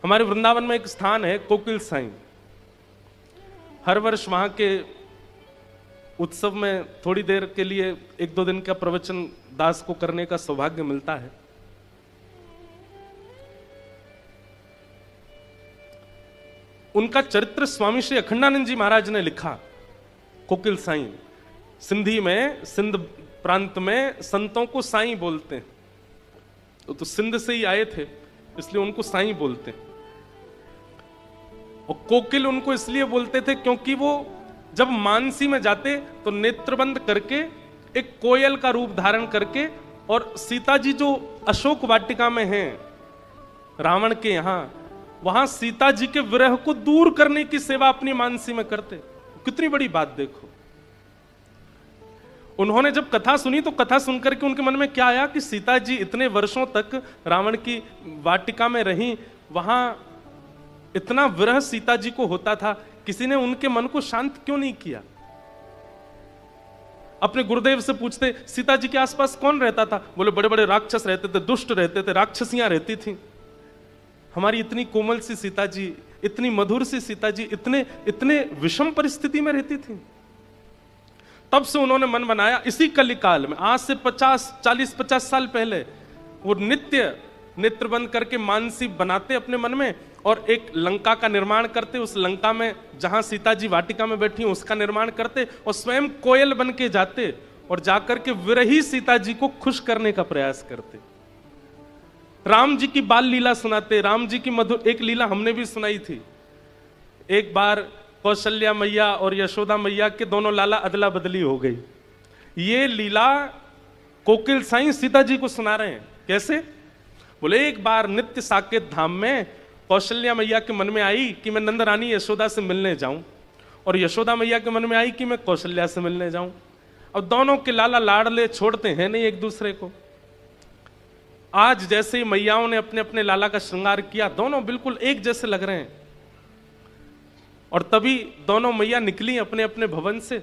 हमारे वृंदावन में एक स्थान है कोकिल साईं। हर वर्ष वहां के उत्सव में थोड़ी देर के लिए 1-2 दिन का प्रवचन दास को करने का सौभाग्य मिलता है। उनका चरित्र स्वामी श्री अखंडानंद जी महाराज ने लिखा। कोकिल साईं सिंधी में, सिंध प्रांत में संतों को साईं बोलते हैं, तो सिंध से ही आए थे इसलिए उनको साईं बोलते हैं। और कोकिल उनको इसलिए बोलते थे क्योंकि वो जब मानसी में जाते तो नेत्रबंद करके एक कोयल का रूप धारण करके, और सीता जी जो अशोक वाटिका में हैं रावण के यहां, वहां सीता जी के विरह को दूर करने की सेवा अपनी मानसी में करते। कितनी बड़ी बात देखो। उन्होंने जब कथा सुनी तो कथा सुनकर के उनके मन में क्या आया कि सीता जी इतने वर्षों तक रावण की वाटिका में रही, वहां इतना विरह सीता जी को होता था, किसी ने उनके मन को शांत क्यों नहीं किया। अपने गुरुदेव से पूछते सीता जी के आसपास कौन रहता था, बोले बड़े बड़े राक्षस रहते थे, दुष्ट रहते थे, राक्षसियां रहती थी। हमारी इतनी कोमल सी सीता जी, इतनी मधुर सी सीता जी इतने इतने विषम परिस्थिति में रहती थी। तब से उन्होंने मन बनाया, इसी कलिकाल में आज से 40-50 साल पहले वो नित्य नेत्रबंद करके मानसी बनाते अपने मन में, और एक लंका का निर्माण करते, उस लंका में जहां सीता जी वाटिका में बैठी उसका निर्माण करते, और स्वयं कोयल बन के जाते और जाकर के विरही सीता जी को खुश करने का प्रयास करते। राम जी की बाल लीला सुनाते, राम जी की मधुर एक लीला हमने भी सुनाई थी। एक बार कौशल्या मैया और यशोदा मैया के दोनों लाला अदला बदली हो गई। ये लीला कोकिल साईं सीता जी को सुना रहे हैं। कैसे? बोले एक बार नित्य साकेत धाम में कौशल्या मैया के मन में आई कि मैं नंद रानी यशोदा से मिलने जाऊं, और यशोदा मैया के मन में आई कि मैं कौशल्या से मिलने जाऊं। अब दोनों के लाला लाडले छोड़ते हैं नहीं एक दूसरे को। आज जैसे ही मैयाओं ने अपने अपने लाला का श्रृंगार किया, दोनों बिल्कुल एक जैसे लग रहे हैं। और तभी दोनों मैया निकली अपने अपने भवन से।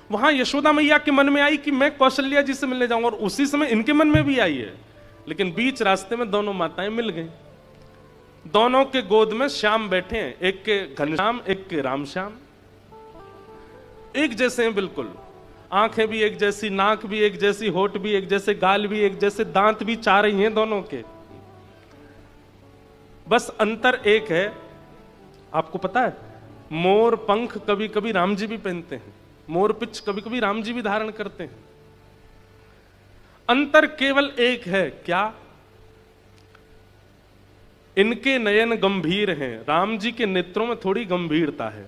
वहां यशोदा मैया के मन में आई कि मैं कौशल्या जी से मिलने जाऊंगा, और उसी समय इनके मन में भी आई है। लेकिन बीच रास्ते में दोनों माताएं मिल गई। दोनों के गोद में श्याम बैठे हैं, एक के घनश्याम एक के रामश्याम। एक जैसे हैं बिल्कुल, आंखें भी एक जैसी, नाक भी एक जैसी, होठ भी एक जैसे, गाल भी एक जैसे, दांत भी चार ही हैं दोनों के। बस अंतर एक है, आपको पता है, मोर पंख कभी कभी राम जी भी पहनते हैं, मोर पिच कभी कभी राम जी भी धारण करते हैं। अंतर केवल एक है, क्या? इनके नयन गंभीर हैं, राम जी के नेत्रों में थोड़ी गंभीरता है,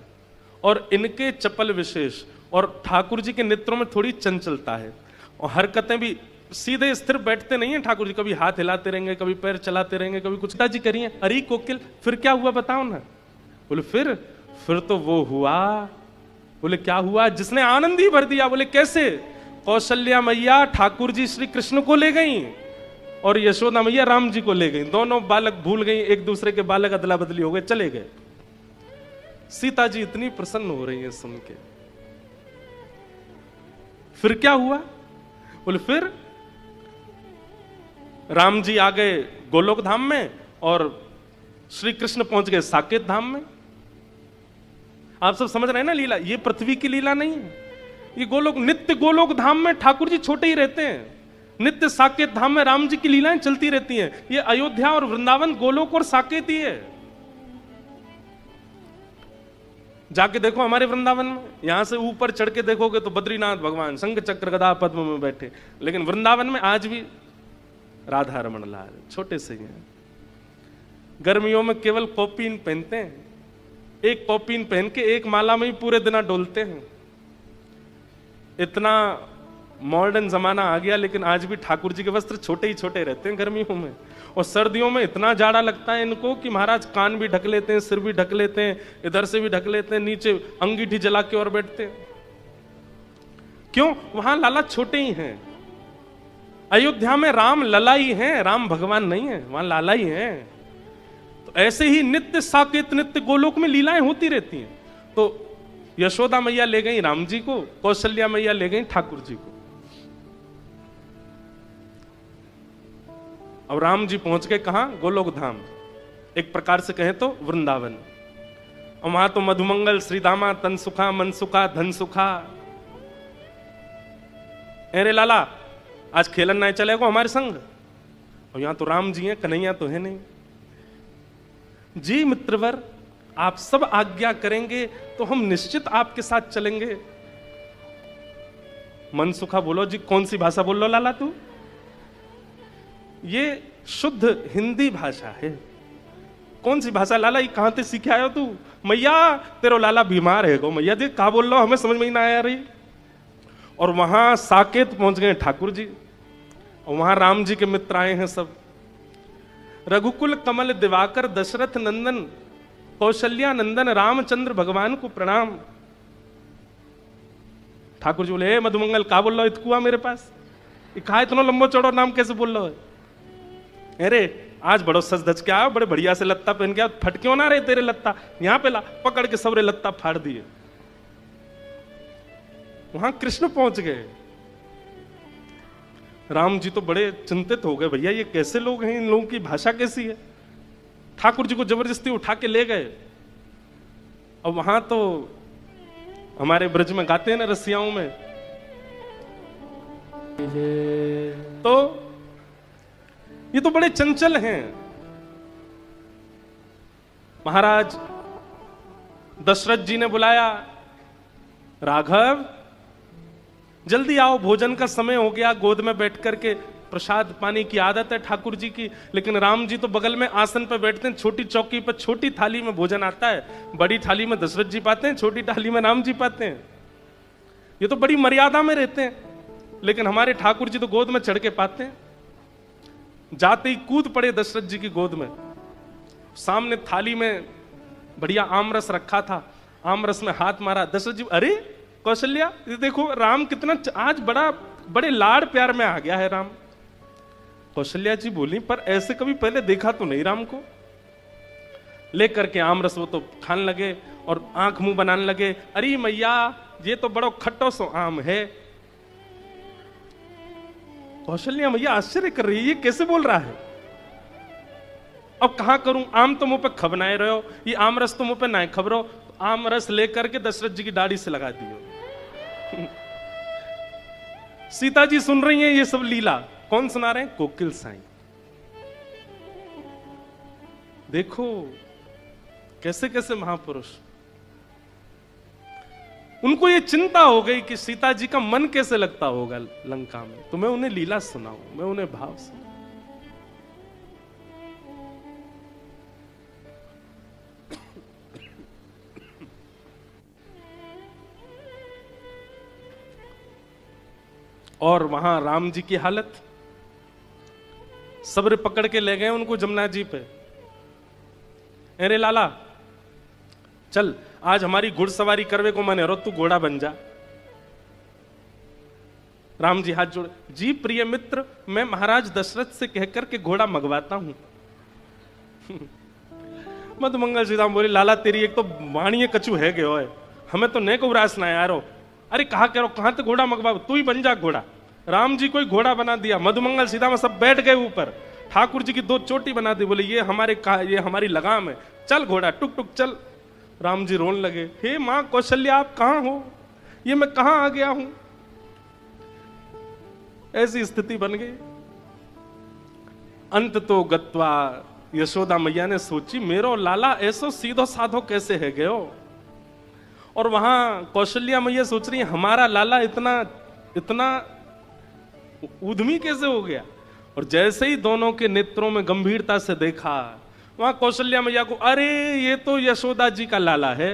और इनके चपल विशेष, और ठाकुर जी के नेत्रों में थोड़ी चंचलता है। और हरकतें भी सीधे स्थिर बैठते नहीं है ठाकुर जी, कभी हाथ हिलाते रहेंगे, कभी पैर चलाते रहेंगे, कभी कुछ जी करिए। अरे कोकिल फिर क्या हुआ बताओ ना। बोले फिर तो वो हुआ। बोले क्या हुआ? जिसने आनंद ही भर दिया। बोले कैसे? कौशल्या मैया ठाकुर जी श्री कृष्ण को ले गई, और यशोदा मैया राम जी को ले गई। दोनों बालक भूल गई, एक दूसरे के बालक अदला बदली हो गए, चले गए। सीता जी इतनी प्रसन्न हो रही है सुन के। फिर क्या हुआ? बोले फिर राम जी आ गए गोलोक धाम में, और श्री कृष्ण पहुंच गए साकेत धाम में। आप सब समझ रहे हैं ना लीला? ये पृथ्वी की लीला नहीं है, ये गोलोक, नित्य गोलोक धाम में ठाकुर जी छोटे ही रहते हैं, नित्य साकेत धाम में राम जी की लीलाएं चलती रहती हैं। ये अयोध्या और वृंदावन गोलोक और साकेत ही है। जाके देखो हमारे वृंदावन में, यहां से ऊपर चढ़ के देखोगे तो बद्रीनाथ भगवान शंख चक्र गदा पद्म में बैठे, लेकिन वृंदावन में आज भी राधा रमण लाल छोटे से ही हैं। गर्मियों में केवल कॉपीन पहनते हैं, एक कॉपीन पहन के एक माला में ही पूरे दिन डोलते हैं। इतना मॉडर्न जमाना आ गया, लेकिन आज भी ठाकुर जी के वस्त्र छोटे ही छोटे रहते हैं गर्मियों में। और सर्दियों में इतना जाड़ा लगता है इनको कि महाराज कान भी ढक लेते हैं, सिर भी ढक लेते हैं, इधर से भी ढक लेते हैं, नीचे अंगीठी जला के और बैठते हैं। क्यों? वहां लाला छोटे ही हैं। अयोध्या में राम लला ही हैं, राम भगवान नहीं है, वहां लाला ही हैं। तो ऐसे ही नित्य साकेत, नित्य गोलोक में लीलाएं होती रहती हैं। तो यशोदा मैया ले गई राम जी को, कौशल्या मैया ले गई ठाकुर जी को। अब राम जी पहुंच गए कहां? गोलोक धाम। एक प्रकार से कहें तो वृंदावन। और वहां तो मधुमंगल, श्रीदामा, तन सुखा, मन सुखा, धन सुखा। अरे लाला आज खेलन नहीं चलेगा हमारे संग? और यहां तो राम जी हैं, कन्हैया तो है नहीं। जी मित्रवर, आप सब आज्ञा करेंगे तो हम निश्चित आपके साथ चलेंगे। मन सुखा बोलो जी, कौन सी भाषा बोल लो लाला तू? ये शुद्ध हिंदी भाषा है। कौन सी भाषा लाला, ये कहां से सीखे आयो तू? मैया तेरो लाला बीमार है गो। मैया जी कहा बोल रहा हमें समझ में ही ना आ रही। और वहां साकेत पहुंच गए ठाकुर जी, और वहां राम जी के मित्र आए हैं सब। रघुकुल कमल दिवाकर दशरथ नंदन कौशल्या नंदन रामचंद्र भगवान को प्रणाम। ठाकुर जी बोले, मधुमंगल का बोल रहा हो इतकुआ मेरे पास? ये कहा इतना लंबो चौड़ो नाम कैसे बोल रहा है? अरे आज बड़ो सज धज के आया, बड़े बढ़िया से लत्ता पहन के आया, फट क्यों ना रहे तेरे लत्ता? यहां पे ला, पकड़ के सबरे लत्ता फाड़ दिए। वहां कृष्ण पहुंच गए। राम जी तो बड़े चिंतित हो गए, भैया ये कैसे लोग हैं, इन लोगों की भाषा कैसी है? ठाकुर जी को जबरदस्ती उठा के ले गए। और वहां तो हमारे ब्रज में गाते हैं ना रसियाओं में, तो ये तो बड़े चंचल हैं। महाराज दशरथ जी ने बुलाया, राघव जल्दी आओ, भोजन का समय हो गया। गोद में बैठ करके प्रसाद पानी की आदत है ठाकुर जी की, लेकिन राम जी तो बगल में आसन पर बैठते हैं, छोटी चौकी पर छोटी थाली में भोजन आता है। बड़ी थाली में दशरथ जी पाते हैं, छोटी थाली में राम जी पाते हैं। ये तो बड़ी मर्यादा में रहते हैं, लेकिन हमारे ठाकुर जी तो गोद में चढ़ के पाते हैं। जाते ही कूद पड़े दशरथ जी की गोद में। सामने थाली में बढ़िया आमरस रखा था, आमरस में हाथ मारा। दशरथ जी, अरे कौशल्या ये देखो राम कितना आज बड़े लाड़ प्यार में आ गया है राम। कौशल्या जी बोली, पर ऐसे कभी पहले देखा तो नहीं राम को। लेकर के आमरस वो तो खाने लगे और आंख मुंह बनाने लगे। अरे मैया ये तो बड़ो खट्टो सो आम है। कौशल्या मैया आश्चर्य कर रही है, ये कैसे बोल रहा है? अब कहां करूं, आम तो मुंह पे खबनाए रहे हो, ये आमरस तो मुंह पे ना खबरो। तो आमरस लेकर के दशरथ जी की दाढ़ी से लगा दियो। सीता जी सुन रही हैं ये सब लीला। कौन सुना रहे हैं? कोकिल साईं। देखो कैसे कैसे महापुरुष, उनको ये चिंता हो गई कि सीता जी का मन कैसे लगता होगा लंका में, तो मैं उन्हें लीला सुनाऊं, मैं उन्हें भाव सुनाऊं। और वहां राम जी की हालत, सब्र पकड़ के ले गए उनको जमुना जी पे। अरे लाला चल आज हमारी घुड़सवारी करवे को मन है, तू घोड़ा बन जा। राम जी हाथ जोड़, जी प्रिय मित्र मैं महाराज दशरथ से कहकर के घोड़ा मंगवाता हूं। मधुमंगल सीताराम बोले, लाला तेरी एक तो वाणी कछु है गयो है, हमें तो नहीं को उरास ना यारो। अरे कहा कह रहा, कहां तक घोड़ा मंगवा, तू ही बन जा घोड़ा। राम जी को ही घोड़ा बना दिया। मधुमंगल सीताराम सब बैठ गए ऊपर, ठाकुर जी की दो चोटी बना दी। बोले ये हमारी लगाम है, चल घोड़ा टुक टुक चल। राम जी रोने लगे, हे मां कौशल्या आप कहां हो, ये मैं कहां आ गया हूं। ऐसी स्थिति बन गई। अंत तो गत्वा यशोदा मैया ने सोची, मेरो लाला ऐसो सीधो साधो कैसे है गयो। और वहां कौशल्या मैया सोच रही है, हमारा लाला इतना इतना उद्यमी कैसे हो गया। और जैसे ही दोनों के नेत्रों में गंभीरता से देखा, वहां कौशल्या मैया को, अरे ये तो यशोदा जी का लाला है।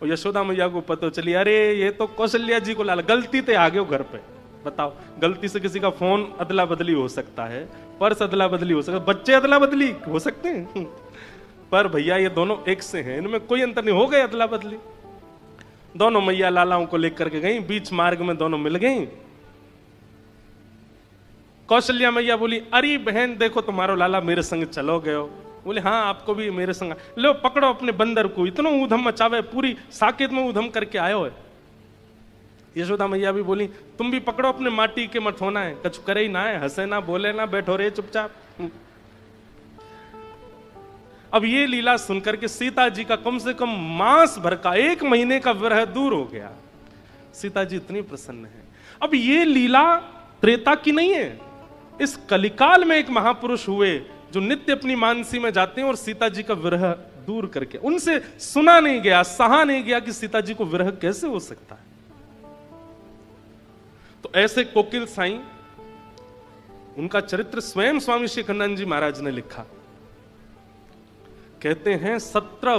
और यशोदा मैया को पता चली, अरे ये तो कौशल्या जी को लाला, गलती से आ गए घर पे। बताओ, गलती से किसी का फोन अदला बदली हो सकता है, पर्स अदला बदली हो सकता है, बच्चे अदला बदली हो सकते हैं, पर भैया ये दोनों एक से हैं, इनमें कोई अंतर नहीं। हो गए अदला बदली। दोनों मैया लालाओं को लेकर के गई, बीच मार्ग में दोनों मिल गई। कौशल्या मैया बोली, अरे बहन देखो तुम्हारो लाला मेरे संग चलो गयो। बोले हाँ आपको भी मेरे संग, लो पकड़ो अपने बंदर को, इतना ऊधम मचावे, पूरी साकेत में ऊधम करके आयो है। यशोदा मैया भी बोली, तुम भी पकड़ो अपने माटी के मत होना है, कछु करे ही ना है, हंसे ना बोले ना, बैठो रे चुपचाप। अब ये लीला सुनकर के सीता जी का कम से कम मास भर का 1 महीने का विरह दूर हो गया। सीता जी इतनी प्रसन्न है। अब ये लीला त्रेता की नहीं है, इस कलिकाल में एक महापुरुष हुए जो नित्य अपनी मानसी में जाते हैं और सीता जी का विरह दूर करके, उनसे सुना नहीं गया, सहा नहीं गया कि सीता जी को विरह कैसे हो सकता है। तो ऐसे कोकिल साईं, उनका चरित्र स्वयं स्वामी शेखरानंद जी महाराज ने लिखा। कहते हैं 17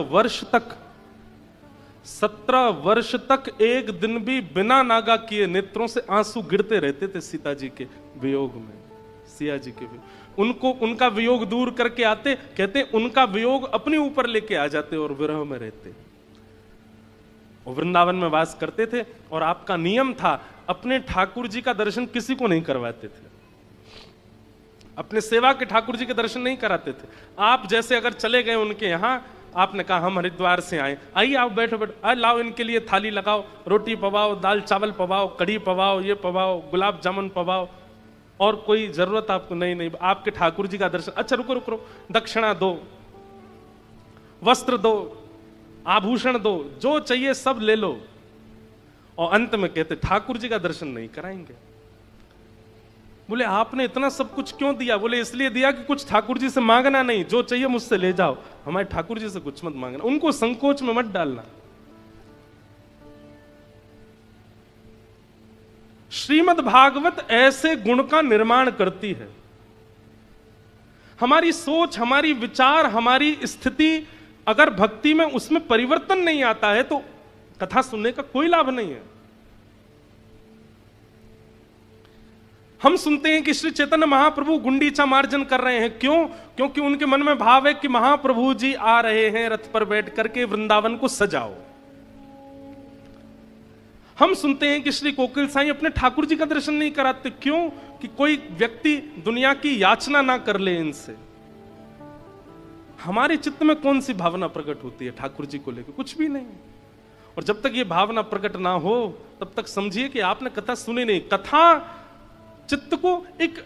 वर्ष तक एक दिन भी बिना नागा किए नेत्रों से आंसू गिरते रहते थे सीता जी के वियोग में, सिया जी के वियोग। उनको उनका वियोग दूर करके आते, कहते उनका वियोग अपने ऊपर लेके आ जाते और विरह में रहते। और वृंदावन में वास करते थे और आपका नियम था अपने ठाकुर जी का दर्शन किसी को नहीं करवाते थे, अपने सेवा के ठाकुर जी के दर्शन नहीं कराते थे। आप जैसे अगर चले गए उनके यहां, आपने कहा हम हरिद्वार से आए, आइए आप बैठो बैठो, आए लाओ इनके लिए थाली लगाओ, रोटी पवाओ, दाल चावल पवाओ, कढ़ी पवाओ, ये पवाओ, गुलाब जामुन पवाओ, और कोई जरूरत आपको नहीं, आपके ठाकुर जी का दर्शन। अच्छा रुको रुको, दक्षिणा दो, वस्त्र दो, आभूषण दो, जो चाहिए सब ले लो। और अंत में कहते ठाकुर जी का दर्शन नहीं कराएंगे। बोले आपने इतना सब कुछ क्यों दिया? बोले इसलिए दिया कि कुछ ठाकुर जी से मांगना नहीं, जो चाहिए मुझसे ले जाओ, हमारे ठाकुर जी से कुछ मत मांगना, उनको संकोच में मत डालना। श्रीमद् भागवत ऐसे गुण का निर्माण करती है। हमारी सोच, हमारी विचार, हमारी स्थिति अगर भक्ति में उसमें परिवर्तन नहीं आता है तो कथा सुनने का कोई लाभ नहीं है। हम सुनते हैं कि श्री चैतन्य महाप्रभु गुंडीचा मार्जन कर रहे हैं, क्यों? क्योंकि उनके मन में भाव है कि महाप्रभु जी आ रहे हैं, रथ पर बैठ करके वृंदावन को सजाओ। हम सुनते हैं कि श्री कोकिल साईं अपने ठाकुर जी का दर्शन नहीं कराते, क्यों? कि कोई व्यक्ति दुनिया की याचना ना कर ले इनसे। हमारे चित्त में कौन सी भावना प्रकट होती है ठाकुर जी को लेकर? कुछ भी नहीं। और जब तक ये भावना प्रकट ना हो तब तक समझिए कि आपने कथा सुनी नहीं। कथा चित्त को एक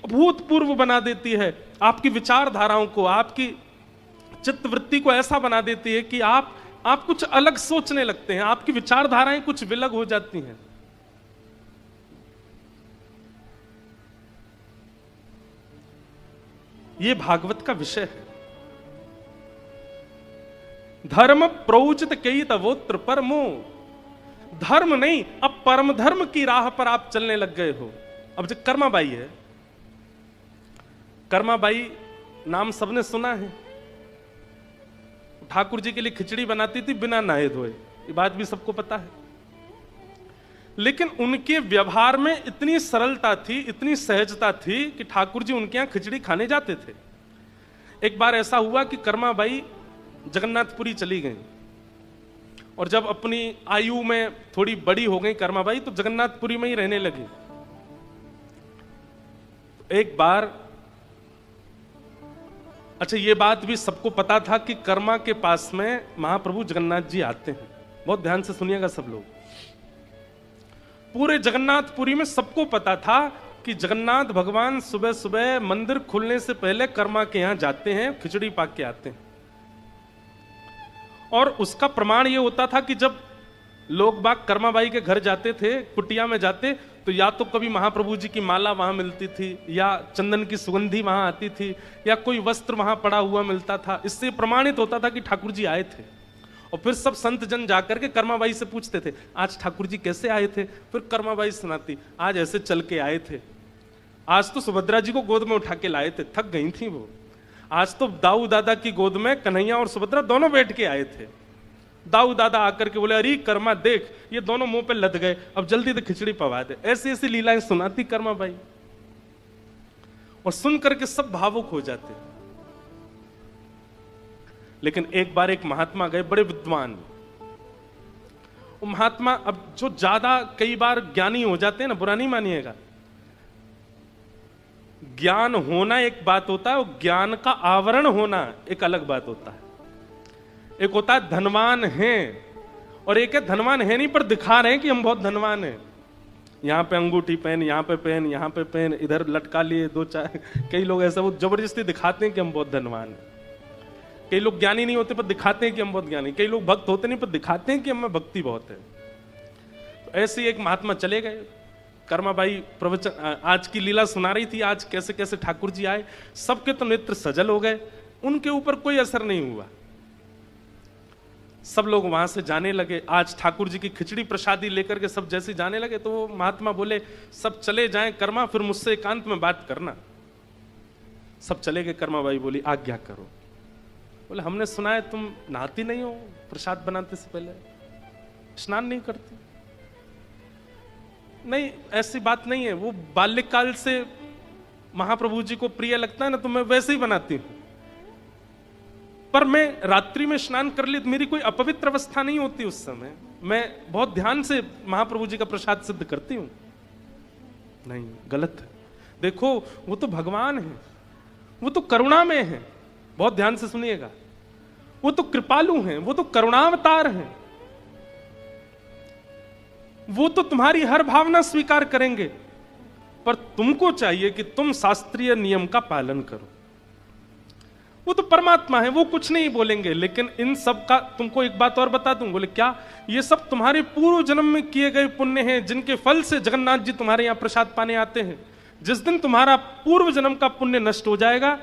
अभूतपूर्व बना देती है, आपकी विचारधाराओं को, आपकी चित्त वृत्ति को ऐसा बना देती है कि आप कुछ अलग सोचने लगते हैं, आपकी विचारधाराएं कुछ विलग हो जाती हैं। यह भागवत का विषय है। धर्म प्रोचित कई तवोत्र परमो, धर्म नहीं, अब परम धर्म की राह पर आप चलने लग गए हो। अब जो कर्माबाई है, कर्माबाई नाम सबने सुना है, ठाकुर जी के लिए खिचड़ी बनाती थी बिना नहाए धोए, ये बात भी सबको पता है। लेकिन उनके व्यवहार में इतनी सरलता थी, इतनी सहजता थी कि ठाकुर जी उनके यहां खिचड़ी खाने जाते थे। एक बार ऐसा हुआ कि कर्माबाई जगन्नाथपुरी चली गई, और जब अपनी आयु में थोड़ी बड़ी हो गई कर्माबाई तो जगन्नाथपुरी में ही रहने लगी। एक बार, अच्छा ये बात भी सबको पता था कि कर्मा के पास में महाप्रभु जगन्नाथ जी आते हैं। बहुत ध्यान से सुनिएगा सब लोग। पूरे जगन्नाथपुरी में सबको पता था कि जगन्नाथ भगवान सुबह सुबह मंदिर खुलने से पहले कर्मा के यहां जाते हैं, खिचड़ी पाक के आते हैं। और उसका प्रमाण यह होता था कि जब लोग बाग कर्माबाई के घर जाते थे, कुटिया में जाते, तो या तो कभी महाप्रभु जी की माला वहां मिलती थी, या चंदन की सुगंधी वहां आती थी, या कोई वस्त्र वहां पड़ा हुआ मिलता था। इससे प्रमाणित होता था कि ठाकुर जी आए थे। और फिर सब संत जन जाकर के कर्माबाई से पूछते थे, आज ठाकुर जी कैसे आए थे? फिर कर्माबाई सुनाती, आज ऐसे चल के आए थे, आज तो सुभद्रा जी को गोद में उठा के लाए थे, थक गई थी वो, आज तो दाऊ दादा की गोद में कन्हैया और सुभद्रा दोनों बैठ के आए थे। दाऊ दादा आकर के बोले, अरे कर्मा देख, ये दोनों मुंह पे लद गए, अब जल्दी से खिचड़ी पवा दे। ऐसी ऐसी लीलाएं सुनाती कर्माबाई, और सुन करके सब भावुक हो जाते। लेकिन एक बार एक महात्मा गए, बड़े विद्वान। वो महात्मा, अब जो ज्यादा कई बार ज्ञानी हो जाते हैं ना, बुरा नहीं मानिएगा, ज्ञान होना एक बात होता है, और ज्ञान का आवरण होना एक अलग बात होता है। एक होता है धनवान हैं, और एक है धनवान है नहीं पर दिखा रहे हैं कि हम बहुत धनवान हैं। यहां पे अंगूठी पहन, यहां पे पहन, यहां पे पहन, इधर लटका लिए दो चार, कई लोग ऐसा वो जबरदस्ती दिखाते हैं कि हम बहुत धनवान हैं। कई लोग ज्ञानी नहीं होते पर दिखाते हैं कि हम बहुत ज्ञानी, कई लोग भक्त होते नहीं पर दिखाते हैं कि हमें भक्ति बहुत है। तो ऐसे ही एक महात्मा चले गए, कर्माबाई प्रवचन आज की लीला सुना रही थी, आज कैसे कैसे ठाकुर जी आए, सबके तो नेत्र सजल हो गए, उनके ऊपर कोई असर नहीं हुआ। सब लोग वहां से जाने लगे, आज ठाकुर जी की खिचड़ी प्रसादी लेकर के सब जैसे जाने लगे, तो वो महात्मा बोले सब चले जाएं कर्मा, फिर मुझसे एकांत में बात करना। सब चले गए, कर्माबाई बोली आज्ञा करो। बोले हमने सुना है तुम नहाती नहीं हो, प्रसाद बनाते से पहले स्नान नहीं करती। नहीं, ऐसी बात नहीं है, वो बाल्यकाल से महाप्रभु जी को प्रिय लगता है ना, तो मैं वैसे ही बनाती हूं। पर मैं रात्रि में स्नान कर ली तो मेरी कोई अपवित्र अवस्था नहीं होती उस समय, मैं बहुत ध्यान से महाप्रभु जी का प्रसाद सिद्ध करती हूं। नहीं, गलत है। देखो वो तो भगवान है, वो तो करुणा में है, बहुत ध्यान से सुनिएगा, वो तो कृपालु हैं, वो तो करुणावतार हैं, वो तो तुम्हारी हर भावना स्वीकार करेंगे, पर तुमको चाहिए कि तुम शास्त्रीय नियम का पालन करो। वो तो परमात्मा है, वो कुछ नहीं बोलेंगे, लेकिन इन सब का तुमको एक बात और बता दूं। बोले क्या? ये सब तुम्हारे पूर्व जन्म में किए गए पुण्य हैं, जिनके फल से जगन्नाथ जी तुम्हारे यहां प्रसाद पाने आते हैं। जिस दिन तुम्हारा पूर्व जन्म का पुण्य नष्ट हो जाएगा,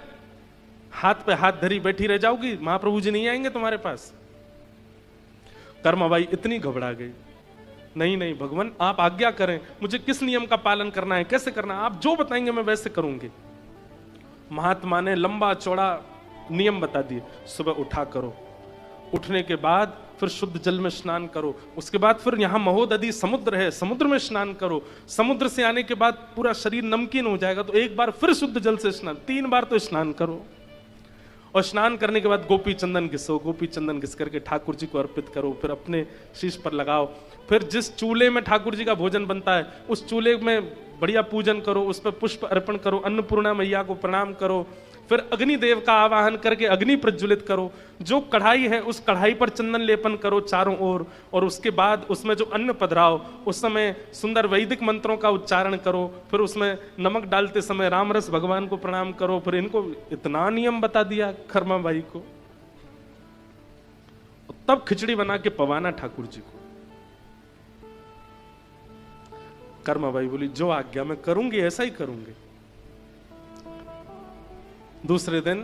हाथ पे हाथ धरी बैठी रह जाओगी, महाप्रभु जी नहीं आएंगे तुम्हारे पास। कर्माबाई इतनी घबरा गई, नहीं नहीं भगवान आप आज्ञा करें, मुझे किस नियम का पालन करना है, कैसे करना है, आप जो बताएंगे मैं वैसे करूंगी। महात्मा ने लंबा चौड़ा नियम बता दिए। सुबह उठा करो, उठने के बाद फिर शुद्ध जल में स्नान करो, उसके बाद फिर यहाँ महोदधि समुद्र है, समुद्र में स्नान करो, समुद्र से आने के बाद पूरा शरीर नमकीन हो जाएगा तो एक बार फिर शुद्ध जल से स्नान, 3 बार तो स्नान करो। और स्नान करने के बाद गोपी चंदन घिसो, गोपी चंदन घिस करके ठाकुर जी को अर्पित करो, फिर अपने शीश पर लगाओ। फिर जिस चूल्हे में ठाकुर जी का भोजन बनता है उस चूल्हे में बढ़िया पूजन करो, उस पर पुष्प अर्पण करो, अन्नपूर्णा मैया को प्रणाम करो। फिर अग्निदेव का आवाहन करके अग्नि प्रज्वलित करो, जो कढ़ाई है उस कढ़ाई पर चंदन लेपन करो चारों ओर, और उसके बाद उसमें जो अन्न पधराओ उस समय सुंदर वैदिक मंत्रों का उच्चारण करो। फिर उसमें नमक डालते समय राम रस भगवान को प्रणाम करो। फिर इनको इतना नियम बता दिया कर्माबाई को, तब खिचड़ी बना के पवाना ठाकुर जी को। कर्माबाई बोली जो आज्ञा मैं करूंगी ऐसा ही करूंगी। दूसरे दिन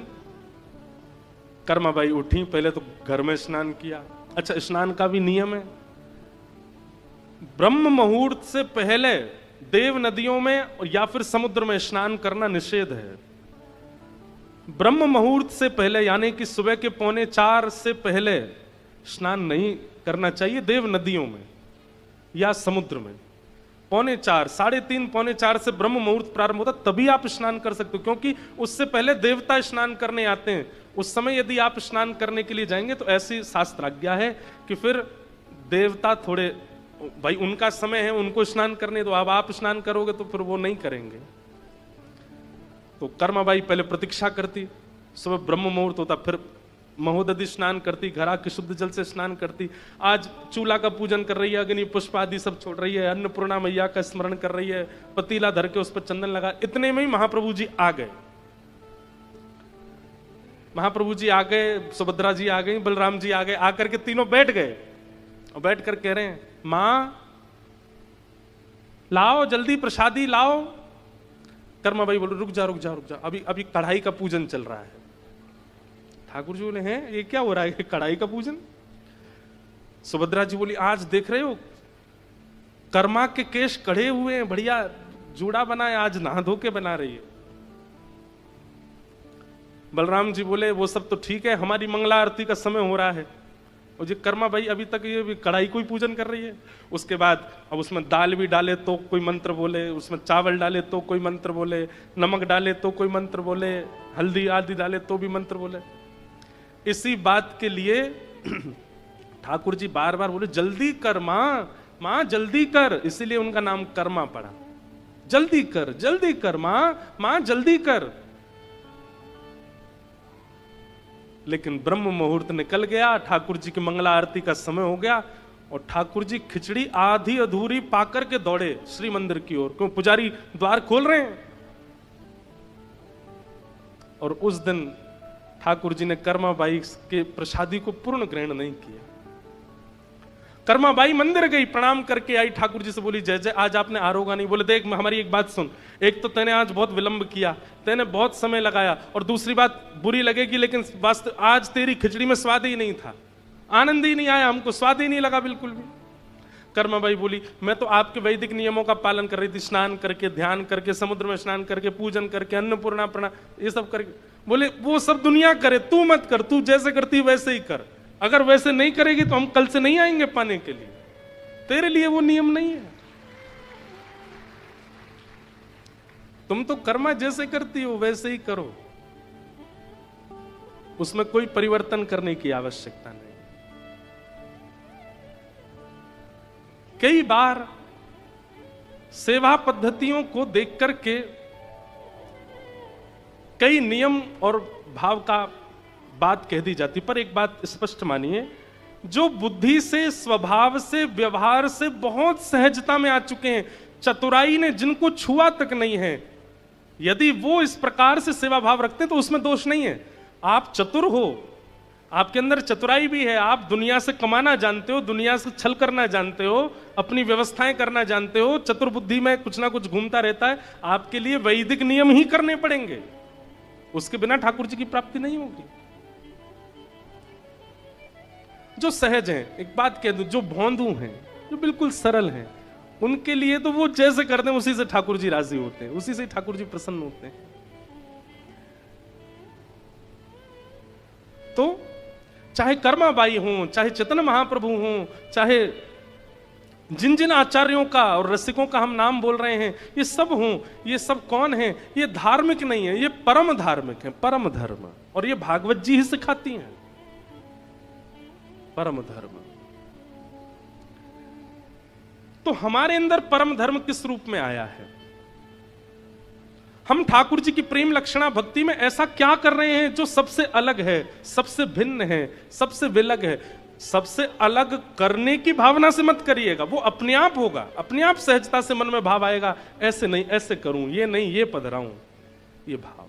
कर्माबाई उठी, पहले तो घर में स्नान किया। अच्छा, स्नान का भी नियम है, ब्रह्म मुहूर्त से पहले देव नदियों में या फिर समुद्र में स्नान करना निषेध है। ब्रह्म मुहूर्त से पहले यानी कि सुबह के 3:45 से पहले स्नान नहीं करना चाहिए देव नदियों में या समुद्र में। 3:45, 3:30, 3:45 से ब्रह्म मुहूर्त प्रारंभ होता, तभी आप स्नान कर सकते हो, क्योंकि उससे पहले देवता स्नान करने आते हैं। उस समय यदि आप स्नान करने के लिए जाएंगे तो ऐसी शास्त्र आज्ञा है कि फिर देवता थोड़े, भाई उनका समय है, उनको स्नान करने दो, अब आप स्नान करोगे तो फिर वो नहीं करेंगे। तो कर्माबाई पहले प्रतीक्षा करती, सुबह ब्रह्म मुहूर्त होता, फिर महोदधि स्नान करती, घर आके शुद्ध जल से स्नान करती। आज चूल्हा का पूजन कर रही है, अग्नि पुष्प आदि सब छोड़ रही है, अन्नपूर्णा मैया का स्मरण कर रही है, पतीला धर के उस पर चंदन लगा। इतने में ही महाप्रभु जी आ गए। महाप्रभु जी आ गए, सुभद्रा जी आ गई, बलराम जी आ गए, आकर के तीनों बैठ गए और बैठ कर कह रहे हैं मां लाओ जल्दी प्रसादी लाओ। कर्माबाई बोले रुक जा रुक जा रुक जा, अभी अभी कढ़ाई का पूजन चल रहा है। ठाकुर जी बोले हैं ये क्या हो रहा है, कढ़ाई का पूजन? सुभद्रा जी बोली आज देख रहे हो कर्मा के केश कढ़े हुए हैं, बढ़िया जूड़ा बना है, आज नहा धो के बना रही है। बलराम जी बोले वो सब तो ठीक है, हमारी मंगला आरती का समय हो रहा है। और जी कर्मा भाई अभी तक ये भी कढ़ाई को ही पूजन कर रही है। उसके बाद अब उसमें दाल भी डाले तो कोई मंत्र बोले, उसमें चावल डाले तो कोई मंत्र बोले, नमक डाले तो कोई मंत्र बोले, हल्दी आदि डाले तो भी मंत्र बोले। इसी बात के लिए ठाकुर जी बार बार बोले जल्दी कर मां, मां जल्दी कर, इसीलिए उनका नाम कर्मा पड़ा। जल्दी कर मां, मां जल्दी कर। लेकिन ब्रह्म मुहूर्त निकल गया, ठाकुर जी की मंगला आरती का समय हो गया और ठाकुर जी खिचड़ी आधी अधूरी पाकर के दौड़े श्री मंदिर की ओर, क्यों पुजारी द्वार खोल रहे हैं। और उस दिन ठाकुर जी ने कर्माबाई के प्रसादी को पूर्ण ग्रहण नहीं किया। कर्माबाई मंदिर गई, प्रणाम करके आई, ठाकुर जी से बोली, जय जय, आज आपने आरोगा नहीं। बोले, देख हमारी एक बात सुन, एक तो तैने आज बहुत विलंब किया, तैने बहुत समय लगाया, और दूसरी बात बुरी लगेगी, लेकिन वास्तव आज तेरी खिचड़ी में स्वाद ही नहीं था, आनंद ही नहीं आया, हमको स्वाद ही नहीं लगा बिल्कुल भी। कर्माबाई बोली, मैं तो आपके वैदिक नियमों का पालन कर रही थी, स्नान करके, ध्यान करके, समुद्र में स्नान करके, पूजन करके, अन्नपूर्णा प्रणाम, ये सब करके। बोले, वो सब दुनिया करे, तू मत कर, तू जैसे करती वैसे ही कर, अगर वैसे नहीं करेगी तो हम कल से नहीं आएंगे पाने के लिए, तेरे लिए वो नियम नहीं है। तुम तो कर्मा जैसे करती हो वैसे ही करो, उसमें कोई परिवर्तन करने की आवश्यकता नहीं। कई बार सेवा पद्धतियों को देख करके कई नियम और भाव का बात कह दी जाती, पर एक बात स्पष्ट मानिए, जो बुद्धि से, स्वभाव से, व्यवहार से बहुत सहजता में आ चुके हैं, चतुराई ने जिनको छुआ तक नहीं है, यदि वो इस प्रकार से सेवा भाव रखते हैं तो उसमें दोष नहीं है। आप चतुर हो, आपके अंदर चतुराई भी है, आप दुनिया से कमाना जानते हो, दुनिया से छल करना जानते हो, अपनी व्यवस्थाएं करना जानते हो, चतुर बुद्धि में कुछ ना कुछ घूमता रहता है, आपके लिए वैदिक नियम ही करने पड़ेंगे, उसके बिना ठाकुर जी की प्राप्ति नहीं होगी। जो सहज हैं, एक बात कह दूं, जो भोंदू हैं, जो बिल्कुल सरल हैं, उनके लिए तो वो जैसे करते हैं उसी से ठाकुर जी राजी होते हैं, उसी से ठाकुर जी प्रसन्न होते हैं। तो चाहे कर्माबाई हों, चाहे चैतन्य महाप्रभु हों, चाहे जिन जिन आचार्यों का और रसिकों का हम नाम बोल रहे हैं, ये सब हों, ये सब कौन हैं? ये धार्मिक नहीं है, ये परम धार्मिक है, परम धर्म, और ये भागवत जी ही सिखाती हैं परम धर्म। तो हमारे अंदर परम धर्म किस रूप में आया है? हम ठाकुर जी की प्रेम लक्षणा भक्ति में ऐसा क्या कर रहे हैं जो सबसे अलग है, सबसे भिन्न है, सबसे विलग है? सबसे अलग करने की भावना से मत करिएगा, वो अपने आप होगा, अपने आप सहजता से मन में भाव आएगा, ऐसे नहीं ऐसे करूं, ये नहीं ये पधराऊं, ये भाव,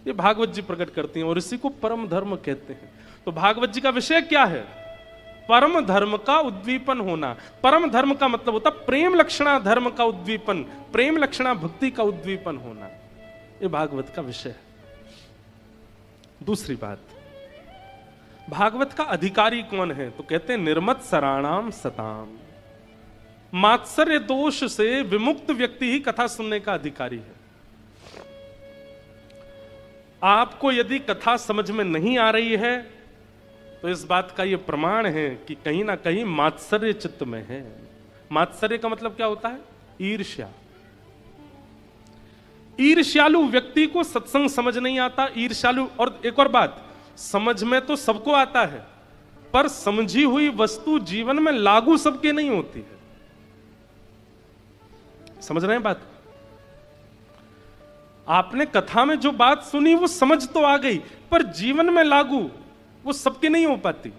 ये भागवत जी प्रकट करती हैं और इसी को परम धर्म कहते हैं। तो भागवत जी का विषय क्या है? परम धर्म का उद्दीपन होना। परम धर्म का मतलब होता प्रेम लक्षणा धर्म का उद्दीपन, प्रेम लक्षणा भक्ति का उद्दीपन होना, ये भागवत का विषय है। दूसरी बात, भागवत का अधिकारी कौन है? तो कहते हैं निर्मत सराणाम सताम, मात्सर्य दोष से विमुक्त व्यक्ति ही कथा सुनने का अधिकारी है। आपको यदि कथा समझ में नहीं आ रही है तो इस बात का यह प्रमाण है कि कहीं ना कहीं मात्सर्य चित्त में है। मात्सर्य का मतलब क्या होता है? ईर्ष्या। ईर्ष्यालु व्यक्ति को सत्संग समझ नहीं आता, ईर्ष्यालु। और एक और बात, समझ में तो सबको आता है, पर समझी हुई वस्तु जीवन में लागू सबके नहीं होती है। समझ रहे हैं बात? आपने कथा में जो बात सुनी वो समझ तो आ गई, पर जीवन में लागू वो सबके नहीं हो पाती।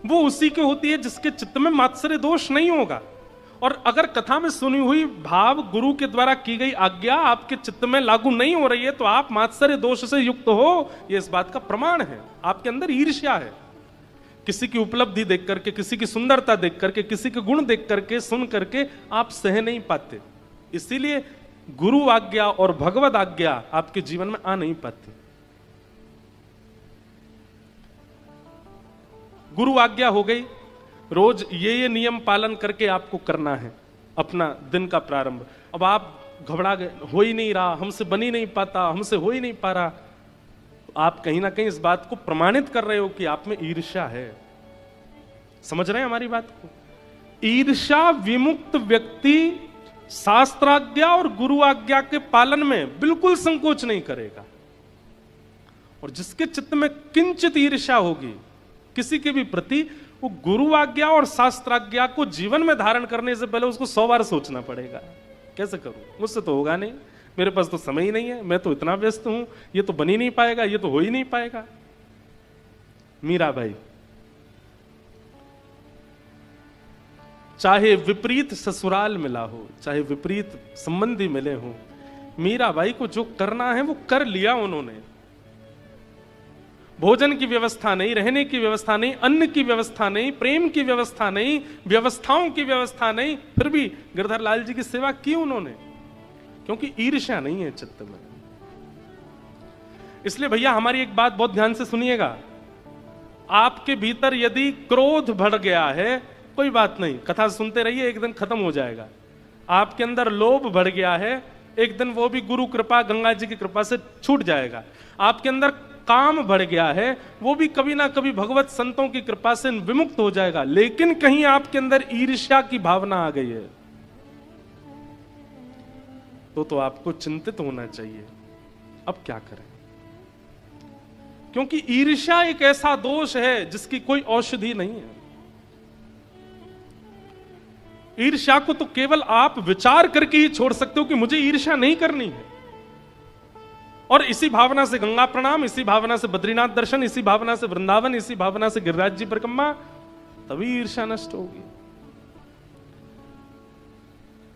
वो उसी के होती है जिसके चित्त में मात्सर्य दोष नहीं होगा। और अगर कथा में सुनी हुई भाव गुरु के द्वारा की गई आज्ञा आपके चित्त में लागू नहीं हो रही है तो आप मात्सर्य दोष से युक्त हो, यह इस बात का प्रमाण है। आपके अंदर ईर्ष्या है, किसी की उपलब्धि देख करके, किसी की सुंदरता देख करके, किसी के गुण देख करके, सुन करके आप सह नहीं पाते। इसीलिए गुरु आज्ञा और भगवद आज्ञा आपके जीवन में आ नहीं पाती। गुरु आज्ञा हो गई, रोज ये नियम पालन करके आपको करना है अपना दिन का प्रारंभ। अब आप घबरा गए, हो ही नहीं रहा, हमसे बन ही नहीं पाता, हमसे हो ही नहीं पा रहा, आप कहीं ना कहीं इस बात को प्रमाणित कर रहे हो कि आप में ईर्ष्या है। समझ रहे हैं हमारी बात को? ईर्ष्या विमुक्त व्यक्ति शास्त्राज्ञा और गुरु आज्ञा के पालन में बिल्कुल संकोच नहीं करेगा। और जिसके चित्त में किंचित ईर्ष्या होगी किसी के भी प्रति, वो गुरु आज्ञा और शास्त्राज्ञा को जीवन में धारण करने से पहले उसको 100 बार सोचना पड़ेगा। कैसे करूं, मुझसे तो होगा नहीं, मेरे पास तो समय ही नहीं है, मैं तो इतना व्यस्त हूं, ये तो बन ही नहीं पाएगा, ये तो हो ही नहीं पाएगा। मीराबाई, चाहे विपरीत ससुराल मिला हो, चाहे विपरीत संबंधी मिले हो, मीराबाई को जो करना है वो कर लिया उन्होंने। भोजन की व्यवस्था नहीं, रहने की व्यवस्था नहीं, अन्न की व्यवस्था नहीं, प्रेम की व्यवस्था नहीं, व्यवस्थाओं की व्यवस्था नहीं, फिर भी गिरधर लाल जी की सेवा की उन्होंने, क्योंकि ईर्ष्या नहीं है चित्त में। इसलिए भैया हमारी एक बात बहुत ध्यान से सुनिएगा, आपके भीतर यदि क्रोध बढ़ गया है, कोई बात नहीं, कथा सुनते रहिए, एक दिन खत्म हो जाएगा। आपके अंदर लोभ बढ़ गया है, एक दिन वो भी गुरु कृपा, गंगा जी की कृपा से छूट जाएगा। आपके अंदर काम बढ़ गया है, वो भी कभी ना कभी भगवत संतों की कृपा से विमुक्त हो जाएगा। लेकिन कहीं आपके अंदर ईर्ष्या की भावना आ गई है तो आपको चिंतित होना चाहिए, अब क्या करें? क्योंकि ईर्ष्या एक ऐसा दोष है जिसकी कोई औषधि नहीं है। ईर्ष्या को तो केवल आप विचार करके ही छोड़ सकते हो कि मुझे ईर्ष्या नहीं करनी है, और इसी भावना से गंगा प्रणाम, इसी भावना से बद्रीनाथ दर्शन, इसी भावना से वृंदावन, इसी भावना से गिरिराज जी परिक्रमा, तभी ईर्ष्या नष्ट होगी।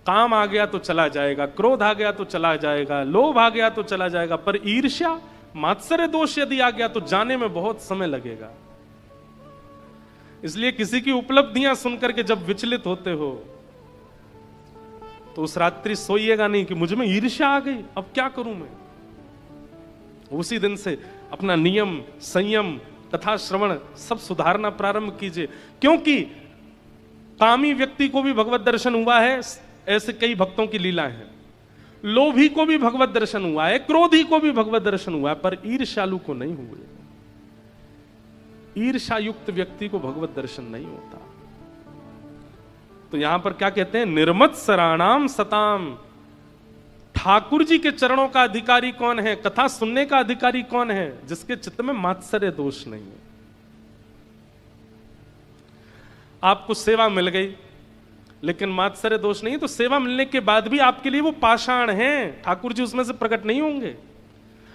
काम आ गया तो चला जाएगा, क्रोध आ गया तो चला जाएगा, लोभ आ गया तो चला जाएगा, पर ईर्ष्या, मात्सर्य दोष यदि आ गया तो जाने में बहुत समय लगेगा। इसलिए किसी की उपलब्धियां सुनकर के जब विचलित होते हो तो उस रात्रि सोइएगा नहीं कि मुझ में ईर्ष्या आ गई, अब क्या करूं मैं। उसी दिन से अपना नियम, संयम, कथा श्रवण सब सुधारना प्रारंभ कीजिए, क्योंकि कामी व्यक्ति को भी भगवत दर्शन हुआ है, ऐसे कई भक्तों की लीला है। लोभी को भी भगवत दर्शन हुआ है, क्रोधी को भी भगवत दर्शन हुआ है, पर ईर्ष्यालु को नहीं हुए। ईर्ष्या युक्त व्यक्ति को भगवत दर्शन नहीं होता। तो यहां पर क्या कहते हैं, निर्मत सराणाम सताम। ठाकुर जी के चरणों का अधिकारी कौन है, कथा सुनने का अधिकारी कौन है, जिसके चित्त में मात्सर्य दोष नहीं है। आपको सेवा मिल गई लेकिन मात्सर्य दोष नहीं, तो सेवा मिलने के बाद भी आपके लिए वो पाषाण हैं, ठाकुर जी उसमें से प्रकट नहीं होंगे।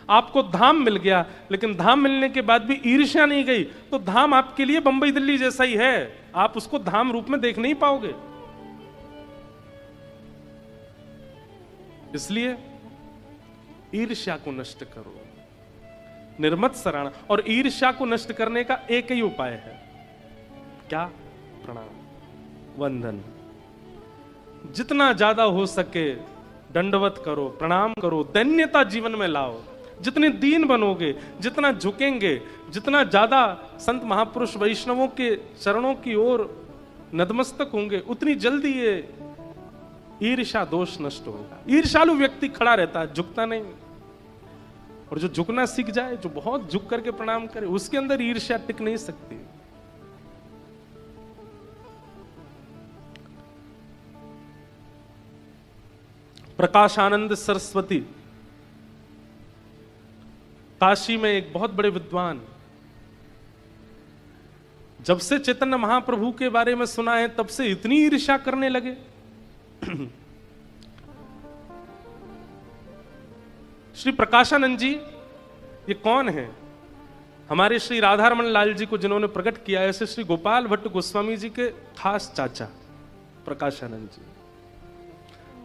आपको धाम मिल गया लेकिन धाम मिलने के बाद भी ईर्ष्या नहीं गई, तो धाम आपके लिए बंबई दिल्ली जैसा ही है, आप उसको धाम रूप में देख नहीं पाओगे। इसलिए ईर्ष्या को नष्ट करो, निर्मत सराहना। और ईर्ष्या को नष्ट करने का एक ही उपाय है, क्या? प्रणाम, वंदन। जितना ज्यादा हो सके दंडवत करो, प्रणाम करो, दैन्यता जीवन में लाओ। जितने दीन बनोगे, जितना झुकेंगे, जितना ज्यादा संत महापुरुष वैष्णवों के चरणों की ओर नतमस्तक होंगे, उतनी जल्दी ये ईर्ष्या दोष नष्ट होगा। ईर्ष्यालु व्यक्ति खड़ा रहता है, झुकता नहीं। और जो झुकना सीख जाए, जो बहुत झुक करके प्रणाम करे, उसके अंदर ईर्ष्या टिक नहीं सकती। प्रकाशानंद सरस्वती काशी में एक बहुत बड़े विद्वान, जब से चैतन्य महाप्रभु के बारे में सुना है तब से इतनी ईर्ष्या करने लगे। श्री प्रकाशानंद जी ये कौन है? हमारे श्री राधारमण लाल जी को जिन्होंने प्रकट किया, ऐसे श्री गोपाल भट्ट गोस्वामी जी के खास चाचा प्रकाशानंद जी।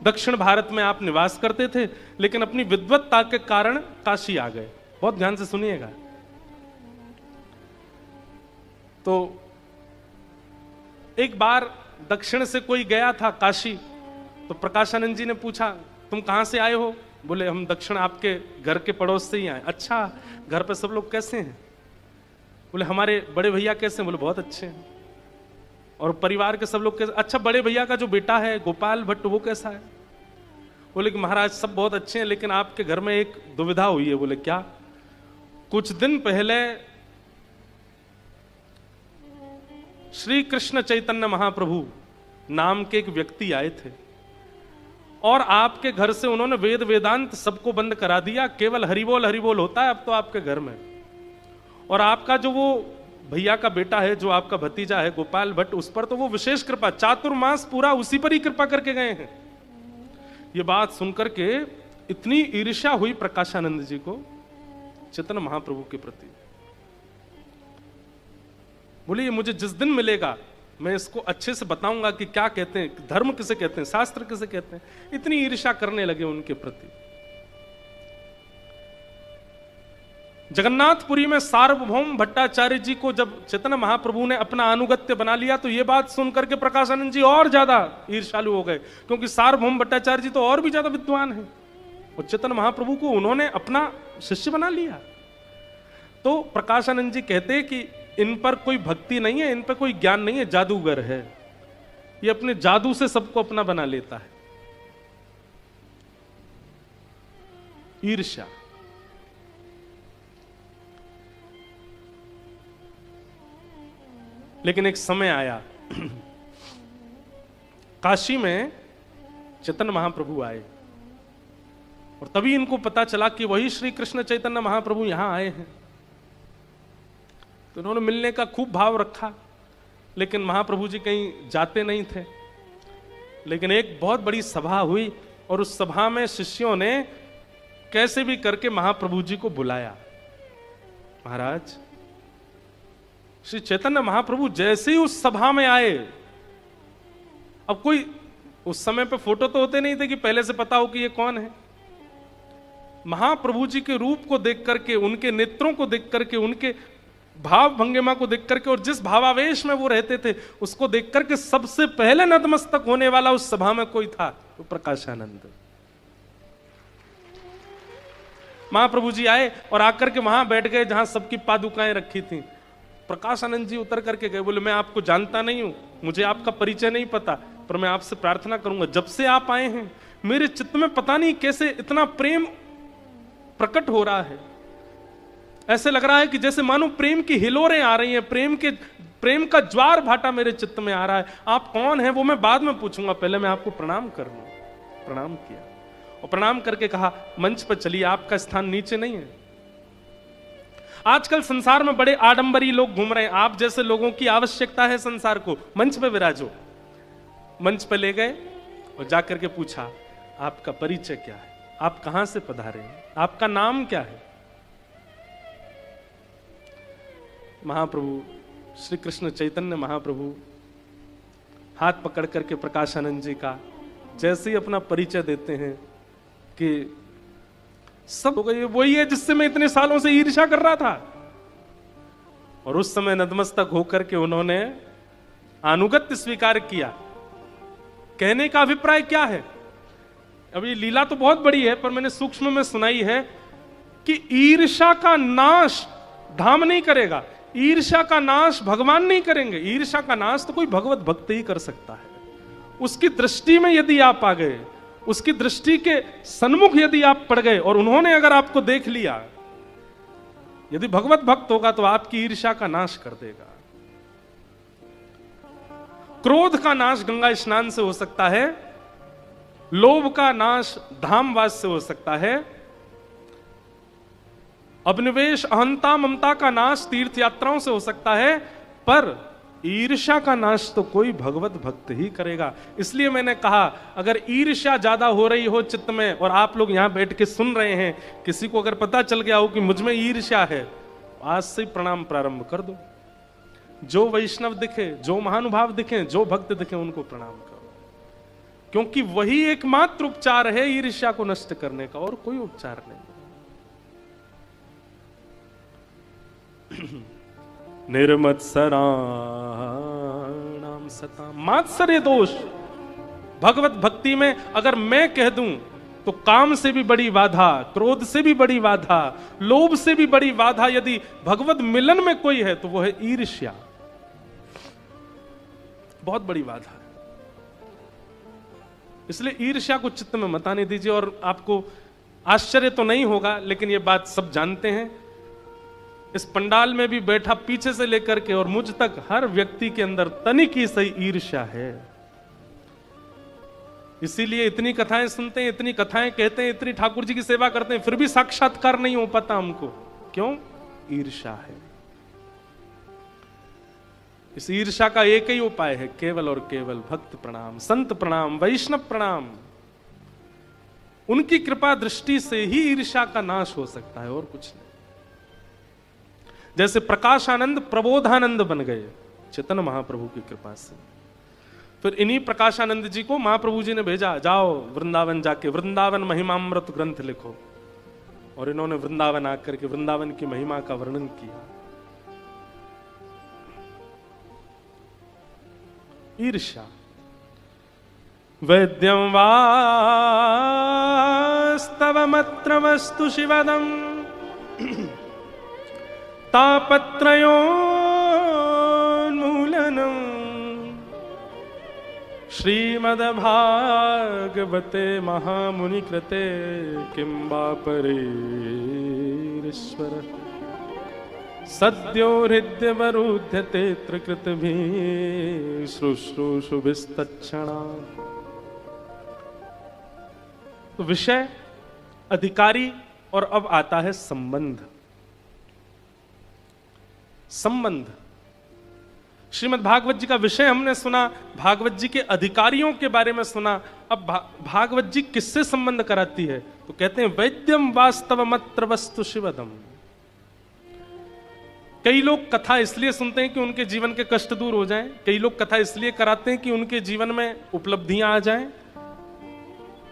दक्षिण भारत में आप निवास करते थे, लेकिन अपनी विद्वत्ता के कारण काशी आ गए। बहुत ध्यान से सुनिएगा। तो एक बार दक्षिण से कोई गया था काशी, तो प्रकाशानंद जी ने पूछा, तुम कहां से आए हो? बोले, हम दक्षिण आपके घर के पड़ोस से ही आए। अच्छा, घर पे सब लोग कैसे हैं? बोले, हमारे बड़े भैया कैसे हैं? बोले, बहुत अच्छे हैं। और परिवार के सब लोग कैसे? अच्छा, बड़े भैया का जो बेटा है गोपाल भट्ट, वो कैसा है? बोले कि महाराज सब बहुत अच्छे हैं, लेकिन आपके घर में एक दुविधा हुई है। बोले, क्या? कुछ दिन पहले श्री कृष्ण चैतन्य महाप्रभु नाम के एक व्यक्ति आए थे और आपके घर से उन्होंने वेद वेदांत सबको बंद करा दिया, केवल हरिबोल हरिबोल होता है अब तो आपके घर में। और आपका जो वो भैया का बेटा है, जो आपका भतीजा है गोपाल भट्ट, उस पर तो वो विशेष कृपा, चातुर्मास पूरा उसी पर ही कृपा करके गए हैं। ये बात सुनकर के इतनी ईर्ष्या हुई प्रकाशानंद जी को चैतन्य महाप्रभु के प्रति। बोले, ये मुझे जिस दिन मिलेगा मैं इसको अच्छे से बताऊंगा कि क्या कहते हैं, धर्म किसे कहते हैं, शास्त्र किसे कहते हैं। इतनी ईर्ष्या करने लगे उनके प्रति। जगन्नाथपुरी में सार्वभौम भट्टाचार्य जी को जब चैतन्य महाप्रभु ने अपना अनुगत्य बना लिया तो ये बात सुनकर के प्रकाशानंद जी और ज्यादा ईर्ष्यालु हो गए, क्योंकि सार्वभौम भट्टाचार्य जी तो और भी ज्यादा विद्वान हैं और चैतन्य महाप्रभु को उन्होंने अपना शिष्य बना लिया। तो प्रकाशानंद जी कहते कि इन पर कोई भक्ति नहीं है, इन पर कोई ज्ञान नहीं है, जादूगर है, ये अपने जादू से सबको अपना बना लेता है। ईर्ष्या। लेकिन एक समय आया काशी में चैतन्य महाप्रभु आए और तभी इनको पता चला कि वही श्री कृष्ण चैतन्य महाप्रभु यहां आए हैं। तो उन्होंने मिलने का खूब भाव रखा, लेकिन महाप्रभु जी कहीं जाते नहीं थे। लेकिन एक बहुत बड़ी सभा हुई और उस सभा में शिष्यों ने कैसे भी करके महाप्रभु जी को बुलाया। महाराज, श्री चैतन्य महाप्रभु जैसे ही उस सभा में आए, अब कोई उस समय पे फोटो तो होते नहीं थे कि पहले से पता हो कि ये कौन है। महाप्रभु जी के रूप को देख करके, उनके नेत्रों को देख करके, उनके भाव भंगिमा को देख करके और जिस भावावेश में वो रहते थे उसको देख करके सबसे पहले नतमस्तक होने वाला उस सभा में कोई था तो प्रकाशानंद। महाप्रभु जी आए और आकर के वहां बैठ गए जहां सबकी पादुकाएं रखी थी। प्रकाशानंद जी उतर करके गए, बोले मैं आपको जानता नहीं हूं, मुझे आपका परिचय नहीं पता, पर मैं आपसे प्रार्थना करूंगा, जब से आप आए हैं मेरे चित्त में पता नहीं कैसे इतना प्रेम प्रकट हो रहा है। ऐसे लग रहा है कि जैसे मानो प्रेम की हिलोरें आ रही हैं, प्रेम का ज्वार भाटा मेरे चित्त में आ रहा है। आप कौन हैं वो मैं बाद में पूछूंगा, पहले मैं आपको प्रणाम कर लूं। प्रणाम किया और प्रणाम करके कहा, मंच पर चलिए, आपका स्थान नीचे नहीं है। आजकल संसार में बड़े आडंबरी लोग घूम रहे हैं, आप जैसे लोगों की आवश्यकता है संसार को, मंच पे विराजो। मंच पे ले गए और जाकर के पूछा, आपका परिचय क्या है, आप कहां से पधारे हैं, आपका नाम क्या है। महाप्रभु श्री कृष्ण चैतन्य महाप्रभु हाथ पकड़ करके प्रकाशानंद जी का जैसे ही अपना परिचय देते हैं कि सब हो गए, वही है जिससे मैं इतने सालों से ईर्ष्या कर रहा था। और उस समय नतमस्तक होकर के उन्होंने अनुगत्य स्वीकार किया। कहने का अभिप्राय क्या है, अब ये लीला तो बहुत बड़ी है, पर मैंने सूक्ष्म में सुनाई है कि ईर्ष्या का नाश धाम नहीं करेगा, ईर्ष्या का नाश भगवान नहीं करेंगे, ईर्ष्या का नाश तो कोई भगवत भक्त ही कर सकता है। उसकी दृष्टि में यदि आप आ गए, उसकी दृष्टि के सन्मुख यदि आप पड़ गए और उन्होंने अगर आपको देख लिया, यदि भगवत भक्त होगा तो आपकी ईर्ष्या का नाश कर देगा। क्रोध का नाश गंगा स्नान से हो सकता है, लोभ का नाश धामवास से हो सकता है, अभिनिवेश अहंता ममता का नाश तीर्थ यात्राओं से हो सकता है, पर ईर्ष्या का नाश तो कोई भगवत भक्त ही करेगा। इसलिए मैंने कहा, अगर ईर्ष्या ज्यादा हो रही हो चित्त में और आप लोग यहां बैठ के सुन रहे हैं, किसी को अगर पता चल गया हो कि मुझ में ईर्ष्या है, आज से प्रणाम प्रारंभ कर दो। जो वैष्णव दिखे, जो महानुभाव दिखे, जो भक्त दिखे, उनको प्रणाम करो, क्योंकि वही एकमात्र उपचार है ईर्ष्या को नष्ट करने का, और कोई उपचार नहीं। निर्मत्सराणाम सता, मात्सर्य दोष। भगवत भक्ति में अगर मैं कह दूं तो काम से भी बड़ी बाधा, क्रोध से भी बड़ी बाधा, लोभ से भी बड़ी बाधा यदि भगवत मिलन में कोई है तो वो है ईर्ष्या। बहुत बड़ी बाधा है। इसलिए ईर्ष्या को चित्त में मत आने दीजिए। और आपको आश्चर्य तो नहीं होगा, लेकिन ये बात सब जानते हैं, इस पंडाल में भी बैठा पीछे से लेकर के और मुझ तक हर व्यक्ति के अंदर तनिक ही सही ईर्ष्या है। इसीलिए इतनी कथाएं सुनते हैं, इतनी कथाएं कहते हैं, इतनी ठाकुर जी की सेवा करते हैं, फिर भी साक्षात्कार नहीं हो पाता हमको। क्यों? ईर्ष्या है। इस ईर्ष्या का एक ही उपाय है, केवल और केवल भक्त प्रणाम, संत प्रणाम, वैष्णव प्रणाम। उनकी कृपा दृष्टि से ही ईर्ष्या का नाश हो सकता है, और कुछ नहीं। जैसे प्रकाशानंद प्रबोधानंद बन गए चैतन्य महाप्रभु की कृपा से। फिर इन्हीं प्रकाशानंद जी को महाप्रभु जी ने भेजा, जाओ वृंदावन जाके वृंदावन महिमामृत ग्रंथ लिखो। और इन्होंने वृंदावन आकर के वृंदावन की महिमा का वर्णन किया। ईर्ष्या। वैद्यं वास्तवमत्र वस्तु शिवदम् तापत्रयोन्मूलनम् श्रीमद्भागवते महामुनिकृते किं वा परेश्वर सद्यो हृद्यवरुध्यते त्रिकृतभिः शुश्रूषुभिस्तत्क्षणात्। तो विषय, अधिकारी, और अब आता है संबंध। संबंध। श्रीमद् भागवत जी का विषय हमने सुना, भागवत जी के अधिकारियों के बारे में सुना। अब भागवत जी किससे संबंध कराती है? तो कहते हैं वैद्यम वास्तवमत्र वस्तु शिवदम। कई लोग कथा इसलिए सुनते हैं कि उनके जीवन के कष्ट दूर हो जाएं। कई लोग कथा इसलिए कराते हैं कि उनके जीवन में उपलब्धियां आ जाएं।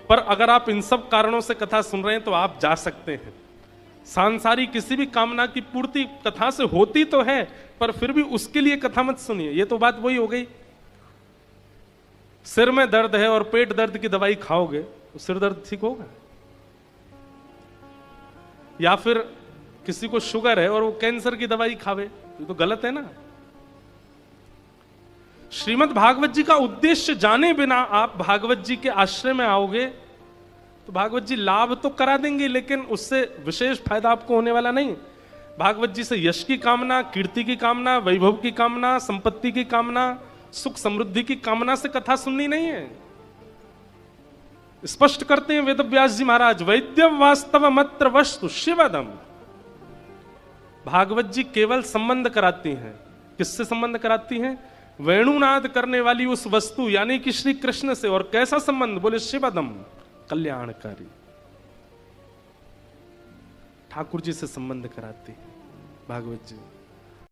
पर अगर आप इन सब कारणों से कथा सुन रहे हैं तो आप जा सकते हैं। सांसारिक किसी भी कामना की पूर्ति कथा से होती तो है, पर फिर भी उसके लिए कथा मत सुनिए। ये तो बात वही हो गई, सिर में दर्द है और पेट दर्द की दवाई खाओगे तो सिर दर्द ठीक होगा? या फिर किसी को शुगर है और वो कैंसर की दवाई खावे, तो गलत है ना। श्रीमद् भागवत जी का उद्देश्य जाने बिना आप भागवत जी के आश्रय में आओगे तो भागवत जी लाभ तो करा देंगे, लेकिन उससे विशेष फायदा आपको होने वाला नहीं। भागवत जी से यश की कामना, कीर्ति की कामना, वैभव की कामना, संपत्ति की कामना, सुख समृद्धि की कामना से कथा सुननी नहीं है। स्पष्ट करते हैं वेदव्यास जी महाराज, वैद्यम वास्तवमत्र वस्तु शिवदम। भागवत जी केवल संबंध कराती हैं। किससे संबंध कराती हैं? वेणुनाद करने वाली उस वस्तु यानी कि श्री कृष्ण से। और कैसा संबंध? बोले शिवदम, कल्याणकारी। ठाकुर जी से संबंध कराती है भागवत जी।